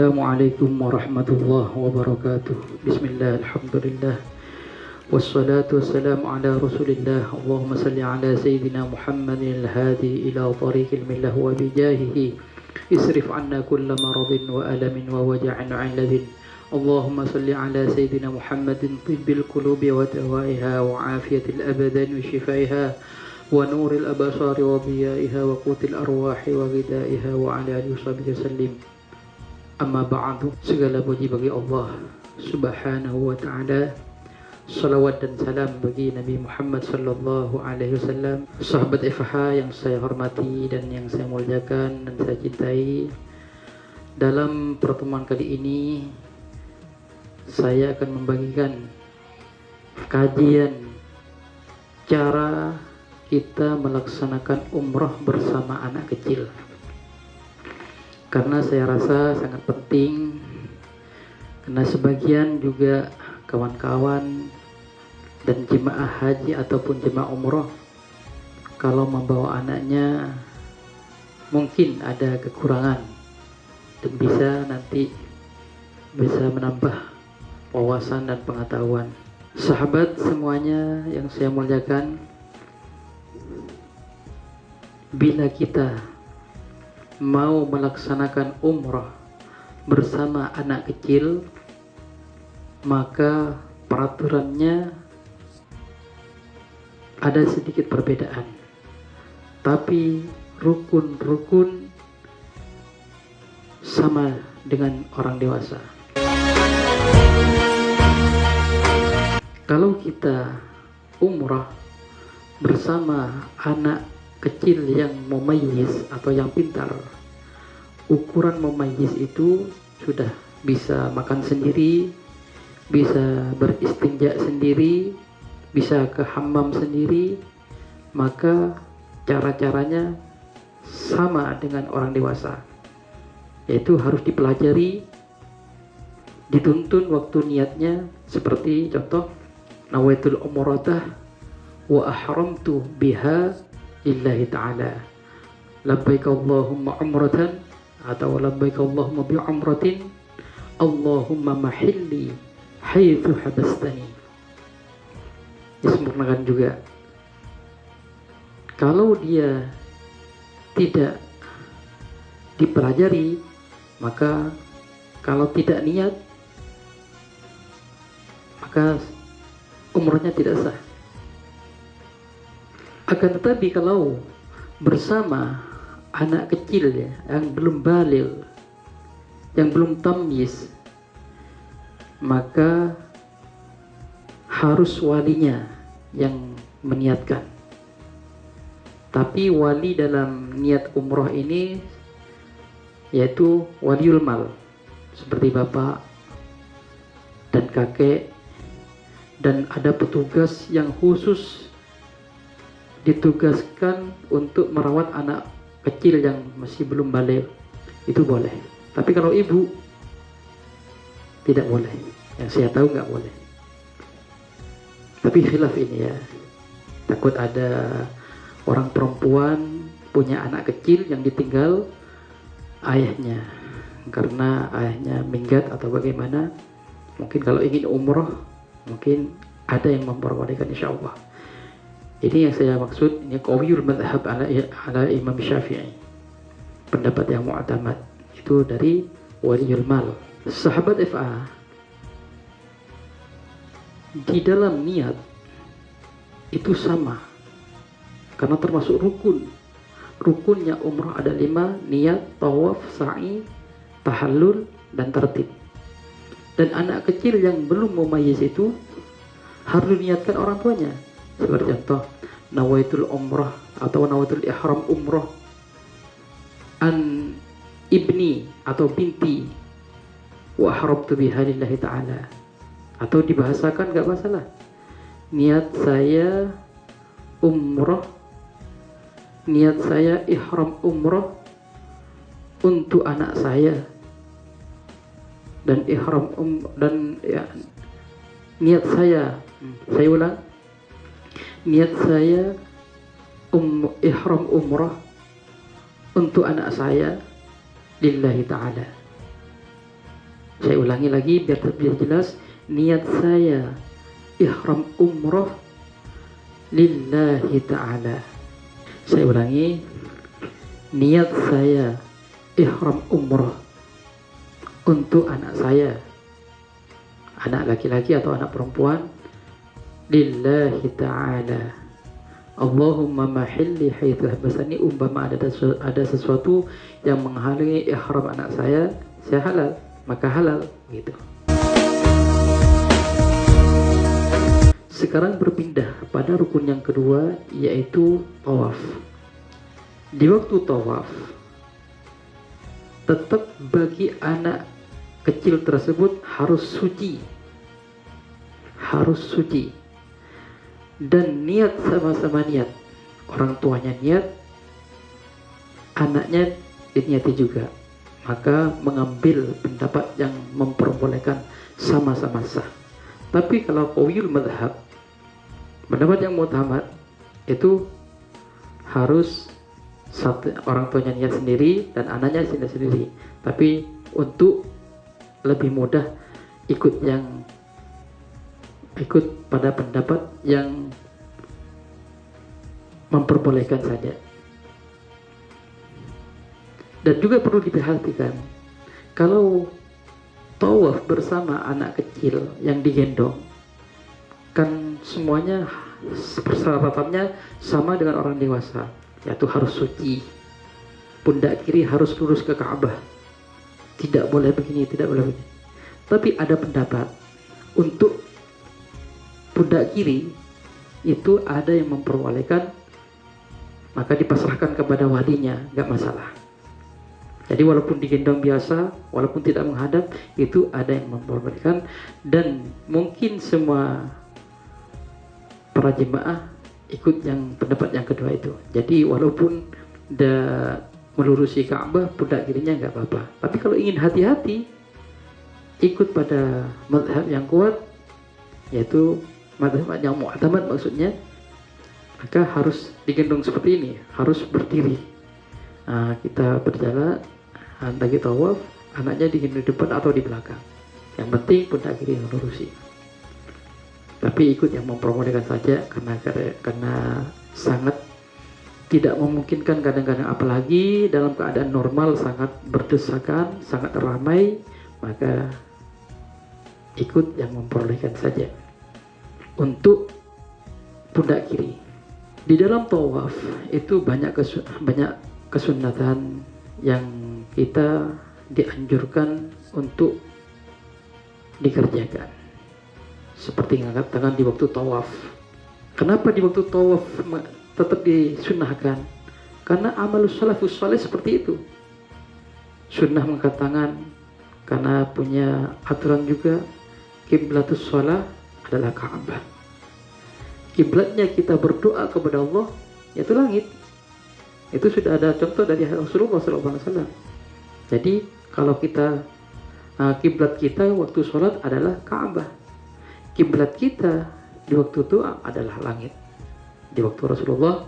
Assalamualaikum warahmatullahi wabarakatuh. Bismillah, alhamdulillah. Wassalatu wassalamu ala rasulillah. Allahumma salli ala sayyidina Muhammadin al-hadi ila tariqil millah wa bijahihi isrif anna kulla maradin wa alamin wa waja'in aladin. Allahumma salli ala sayyidina Muhammadin tibbil qulubi wa dawaiha wa afiyatil abadan wa shifaiha wa nuril abasari wa diyaiha wa qutil arwahi wa ghidaiha wa ala alihi wa sahbihi sallim. Amma ba'du, segala puji bagi Allah Subhanahu wa ta'ala. Salawat dan salam bagi Nabi Muhammad sallallahu alaihi wasallam. Sahabat FH yang saya hormati dan yang saya muliakan dan saya cintai, dalam pertemuan kali ini saya akan membagikan kajian cara kita melaksanakan umrah bersama anak kecil. Karena saya rasa sangat penting, karena sebagian juga kawan-kawan dan jemaah haji ataupun jemaah umroh kalau membawa anaknya mungkin ada kekurangan dan nanti bisa menambah wawasan dan pengetahuan. Sahabat semuanya yang saya muliakan, bila kita mau melaksanakan umrah bersama anak kecil, maka peraturannya ada sedikit perbedaan, tapi rukun-rukun sama dengan orang dewasa. Kalau kita umrah bersama anak kecil yang mumayyiz atau yang pintar, ukuran mumayyiz itu sudah bisa makan sendiri, bisa beristinja sendiri, bisa ke hammam sendiri, maka cara-caranya sama dengan orang dewasa, yaitu harus dipelajari, dituntun waktu niatnya. Seperti contoh, nawaitul umratah wa ahramtu biha lillahi ta'ala, labbaik Allahumma umratan atau labbaik Allahumma bi umratin, Allahumma mahilli haitsu habastani. Disempurnakan juga. Kalau dia tidak dipelajari, maka kalau tidak niat, maka umrahnya tidak sah. Akan tetapi kalau bersama anak kecil ya, yang belum baligh, yang belum tamyiz, maka harus walinya yang meniatkan. Tapi wali dalam niat umroh ini yaitu waliul mal, seperti bapak dan kakek, dan ada petugas yang khusus ditugaskan untuk merawat anak kecil yang masih belum baligh, itu boleh. Tapi kalau ibu tidak boleh, yang saya tahu nggak boleh. Tapi khilaf ini ya, takut ada orang perempuan punya anak kecil yang ditinggal ayahnya karena ayahnya minggat atau bagaimana. Mungkin kalau ingin umroh, mungkin ada yang memperbolehkan, insya Allah. Ini yang saya maksud, ini qawiyul madhab ala Imam Syafi'i, pendapat yang mu'tamad itu dari waliul mal. Sahabat FA, di dalam niat itu sama, karena termasuk rukunnya umrah ada 5: niat, tawaf, sa'i, tahallul, dan tertib. Dan anak kecil yang belum mumayyiz itu harus diniatkan orang tuanya. Seperti contoh, nawaitul umrah atau nawaitul ihram umrah an ibni atau binti wa ahramtu biha lillahi ta'ala, atau dibahasakan gak masalah, niat saya umrah, niat saya ihram umrah untuk anak saya, dan ihram dan ya, niat saya ulang, niat saya ihram umrah untuk anak saya lillahi ta'ala. Saya ulangi lagi biar jelas. Niat saya ihram umroh lillahi ta'ala. Saya ulangi, niat saya ihram umroh untuk anak saya, anak laki-laki atau anak perempuan, lillahi ta'ala. Allahumma mahilli haitsu habasani, umpama ada sesuatu yang menghalangi ihram anak saya halal, maka halal gitu. Sekarang berpindah pada rukun yang kedua, yaitu tawaf. Di waktu tawaf, tetap bagi anak kecil tersebut harus suci, dan niat sama-sama niat. Orang tuanya niat, anaknya diniati juga, maka mengambil pendapat yang memperbolehkan sama-sama sah. Tapi kalau qawiyul madhab, pendapat yang mu'tamad itu harus satu orang tuanya niat sendiri dan anaknya niat sendiri. Tapi untuk lebih mudah ikut pada pendapat yang memperbolehkan saja. Dan juga perlu diperhatikan, kalau tawaf bersama anak kecil yang digendong, kan semuanya persyaratannya sama dengan orang dewasa, yaitu harus suci, pundak kiri harus lurus ke Ka'bah, tidak boleh begini, tidak boleh begini. Tapi ada pendapat untuk pundak kiri itu ada yang memperbolehkan, maka dipasrahkan kepada walinya, nggak masalah. Jadi walaupun digendong biasa, walaupun tidak menghadap, itu ada yang memperbolehkan. Dan mungkin semua para jemaah ikut yang pendapat yang kedua itu. Jadi walaupun melurusi Ka'bah, pundak kirinya nggak apa-apa. Tapi kalau ingin hati-hati, ikut pada mazhab yang kuat, yaitu mazhab yang mu'tamad maksudnya, maka harus digendong seperti ini, harus berdiri. Kita berjalan, lagi tawaf, anaknya digendong di depan atau di belakang. Yang penting pundak kiri melurusi. Tapi ikut yang memperbolehkan saja, karena sangat tidak memungkinkan kadang-kadang, apalagi dalam keadaan normal sangat berdesakan, sangat ramai, maka ikut yang memperbolehkan saja. Untuk pundak kiri di dalam tawaf itu banyak kesunatan yang kita dianjurkan untuk dikerjakan, seperti mengangkat tangan di waktu tawaf. Kenapa di waktu tawaf tetap disunnahkan? Karena amalus salafus saleh seperti itu, sunnah mengangkat tangan, karena punya aturan juga kiblatus shalah adalah Ka'bah. Kiblatnya kita berdoa kepada Allah yaitu langit. Itu sudah ada contoh dari Rasulullah SAW. Jadi kalau kita kiblat kita waktu sholat adalah Ka'bah, kiblat kita di waktu doa adalah langit. Di waktu Rasulullah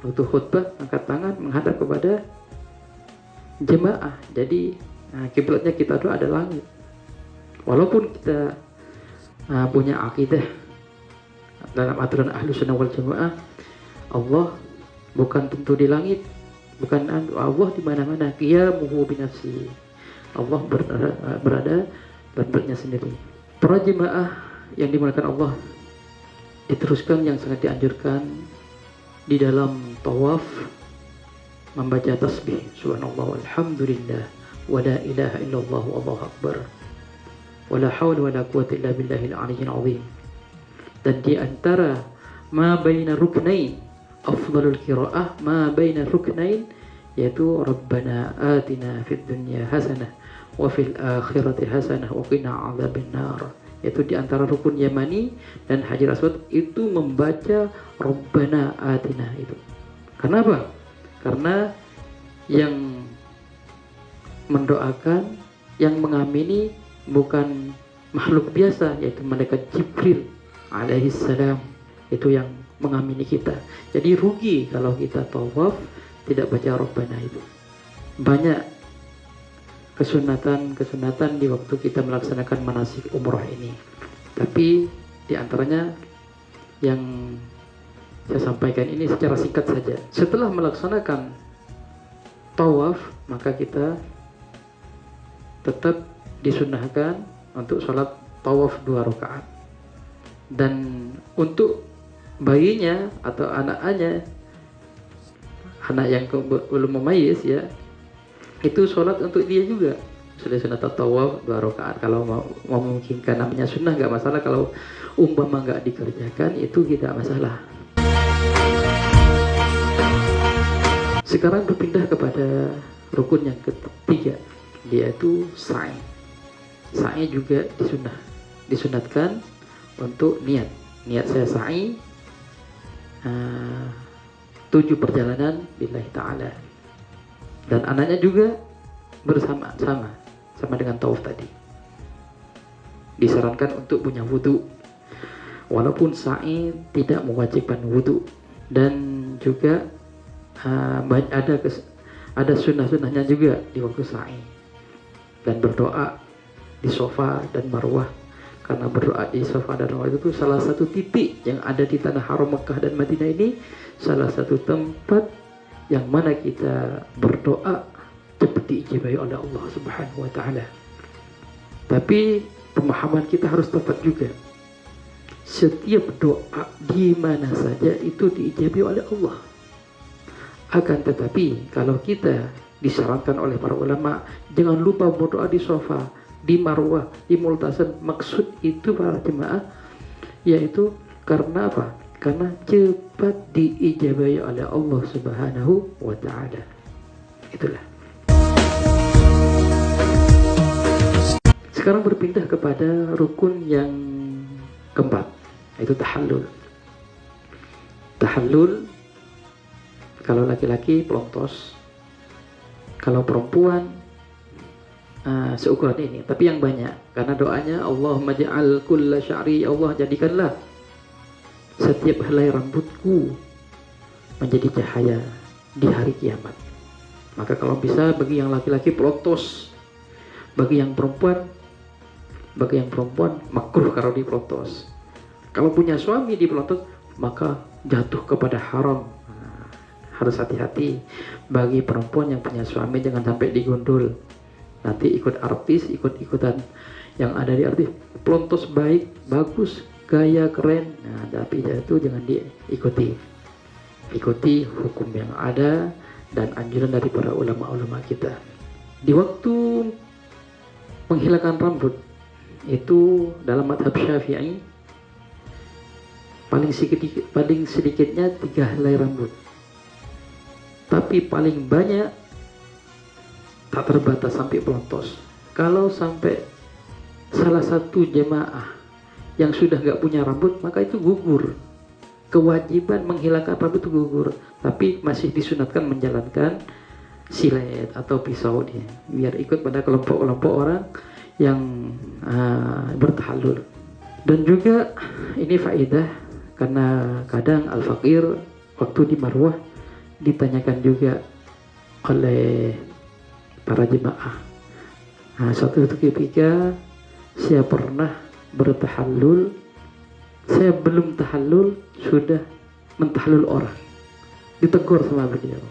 waktu khutbah angkat tangan menghadap kepada jemaah. Jadi kiblatnya kita doa adalah langit. Walaupun kita punya akidah dalam aturan Ahlus Sunnah wal Jamaah, Allah bukan tentu di langit, bukan Allah di mana-mana. Qiyamuhu binafsi, Allah berada beratnya sendiri. Para jemaah yang dimuliakan Allah, diteruskan yang sangat dianjurkan di dalam tawaf membaca tasbih subhanallah walhamdulillah wa la ilaha illallah wallahu akbar wa la hawla wa la quwwata illa billahil aliyyil azim. Dan di antara ma baina ruknain, afdalul qiraah ma baina ruknain, yaitu Rabbana atina fid dunya hasanah wa fil akhirati hasanah wa qina adzabannar. Yaitu di antara rukun Yamani dan Hajar Aswad itu membaca Rabbana atina itu. Kenapa? Karena yang mendoakan, yang mengamini bukan makhluk biasa, yaitu malaikat Jibril alaihi salam, itu yang mengamini kita. Jadi rugi kalau kita tawaf tidak baca Rabbana itu. Banyak kesunatan di waktu kita melaksanakan manasik umroh ini. Tapi di antaranya yang saya sampaikan ini secara singkat saja. Setelah melaksanakan tawaf, maka kita tetap disunahkan untuk sholat tawaf 2 rakaat. Dan untuk bayinya atau anaknya, anak yang belum memayis ya, itu sholat untuk dia juga sudah sunat tawaf 2 rakaat. Kalau mau memungkinkan, namanya sunnah nggak masalah. Kalau umpama nggak dikerjakan itu tidak masalah. Sekarang berpindah kepada rukun yang ketiga, yaitu sa'i. Sa'i juga disunatkan untuk niat saya sa'i 7 perjalanan lillahi ta'ala. Dan anaknya juga sama dengan tawaf tadi. Disarankan untuk punya wudu, walaupun sa'i tidak mewajibkan wudu. Dan juga ada sunnah-sunnahnya juga di waktu sa'i. Dan berdoa di Safa dan Marwah, karena berdoa di Safa dan Marwah itu salah satu titik yang ada di tanah haram Mekah dan Madinah ini, salah satu tempat yang mana kita berdoa cepat diijabahi oleh Allah Subhanahu wa ta'ala. Tapi pemahaman kita harus tepat juga. Setiap doa di mana saja itu diijabahi oleh Allah. Akan tetapi kalau kita disarankan oleh para ulama, jangan lupa berdoa di Safa, di Marwah, di Multazam. Maksud itu para jemaah, yaitu karena apa? Karena cepat diijabahi oleh Allah Subhanahu wa ta'ala. Itulah. Sekarang berpindah kepada rukun yang keempat, yaitu tahallul. Tahallul, kalau laki-laki pelontos, kalau perempuan seukuran ini, tapi yang banyak, karena doanya Allahumma ja'al kulla sya'ri, Allah jadikanlah setiap helai rambutku menjadi cahaya di hari kiamat. Maka kalau bisa bagi yang laki-laki pelontos, bagi yang perempuan makruh kalau dipelontos. Kalau punya suami dipelontos, maka jatuh kepada haram. Harus hati-hati. Bagi perempuan yang punya suami, jangan sampai digundul. Nanti ikut artis, ikut-ikutan yang ada di artis. Pelontos baik, bagus, gaya keren, tapi itu jangan diikuti. Ikuti hukum yang ada dan anjuran dari para ulama-ulama kita. Di waktu menghilangkan rambut, itu dalam madhab Syafi'i paling sedikitnya 3 helai rambut, tapi paling banyak tak terbatas sampai pelontos. Kalau sampai salah satu jemaah yang sudah gak punya rambut, maka itu gugur. Kewajiban menghilangkan rambut itu gugur, tapi masih disunatkan menjalankan silet atau pisau dia, biar ikut pada kelompok-kelompok orang yang bertahallul. Dan juga ini faedah, karena kadang al-faqir waktu di Marwah ditanyakan juga oleh para jemaah. Suatu ketika saya pernah bertahallul, saya belum tahallul sudah mentahallul orang. Ditegur sama beliau,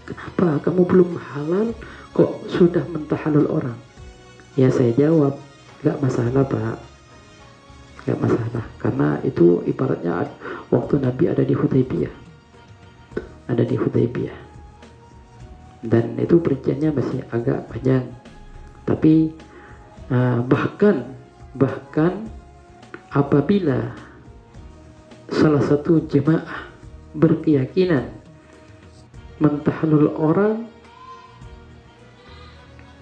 kenapa kamu belum halal kok sudah mentahallul orang? Ya saya jawab, gak masalah Pak, gak masalah, karena itu ibaratnya waktu Nabi ada di Hudaybiyah, dan itu perinciannya masih agak panjang. Tapi bahkan apabila salah satu jemaah berkeyakinan mentahallul orang,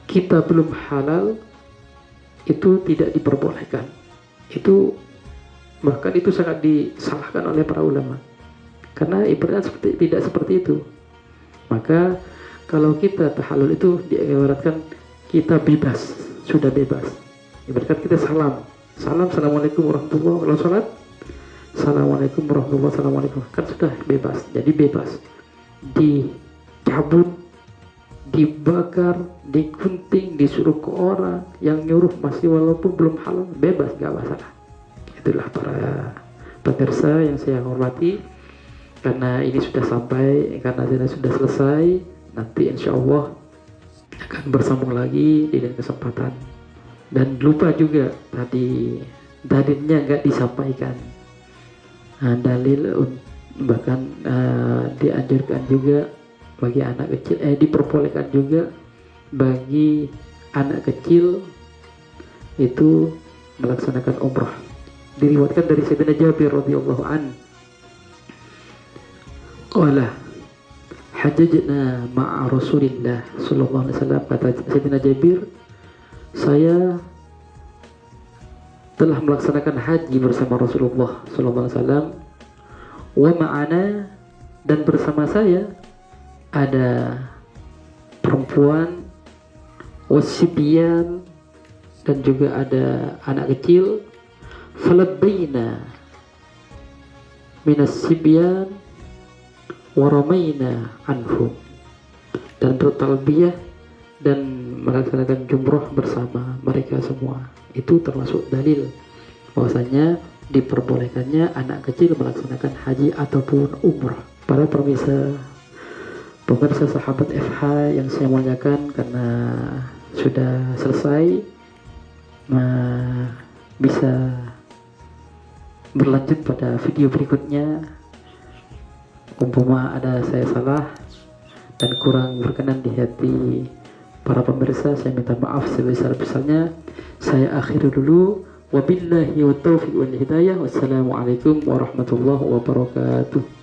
kita belum halal, itu tidak diperbolehkan. Itu bahkan itu sangat disalahkan oleh para ulama, karena ibaratnya tidak seperti itu. Maka kalau kita tahallul itu diibaratkan kita bebas, sudah bebas. Ibaratkan kita assalamualaikum warahmatullahi wabarakatuh. Kalau salat, assalamualaikum warahmatullahi wabarakatuh, kan sudah bebas. Jadi bebas, dicabut, dibakar, digunting, disuruh ke orang, yang nyuruh masih walaupun belum halal, bebas, gak masalah. Itulah para pemirsa yang saya hormati, karena ini sudah sampai, karena ini sudah selesai, nanti insya Allah akan bersambung lagi di lain kesempatan. Dan lupa juga tadi dalilnya nggak disampaikan. Dalil bahkan dianjurkan juga bagi anak kecil, diperbolehkan juga bagi anak kecil itu melaksanakan umrah. Diriwayatkan dari Sayyidina Jabir radhiyallahu an, qala hajjajna ma'a Rasulillah sallallahu alaihi wasallam, kata Sayyidina Jabir, saya telah melaksanakan haji bersama Rasulullah sallallahu alaihi wasallam, wa ma'ana, dan bersama saya ada perempuan, wasibyan, dan juga ada anak kecil, falabbaina minas sibyan waramaina anhum, dan bertalbiyah dan melaksanakan jumroh bersama mereka semua. Itu termasuk dalil bahwasanya diperbolehkannya anak kecil melaksanakan haji ataupun umrah. Para pemirsa sahabat FH yang saya muliakan, karena sudah selesai, bisa berlanjut pada video berikutnya. Umpama ada saya salah dan kurang berkenan di hati para pemirsa, saya minta maaf sebesar-besarnya. Saya akhiri dulu. Wabillahi wa taufiq wal hidayah. Wassalamualaikum warahmatullahi wabarakatuh.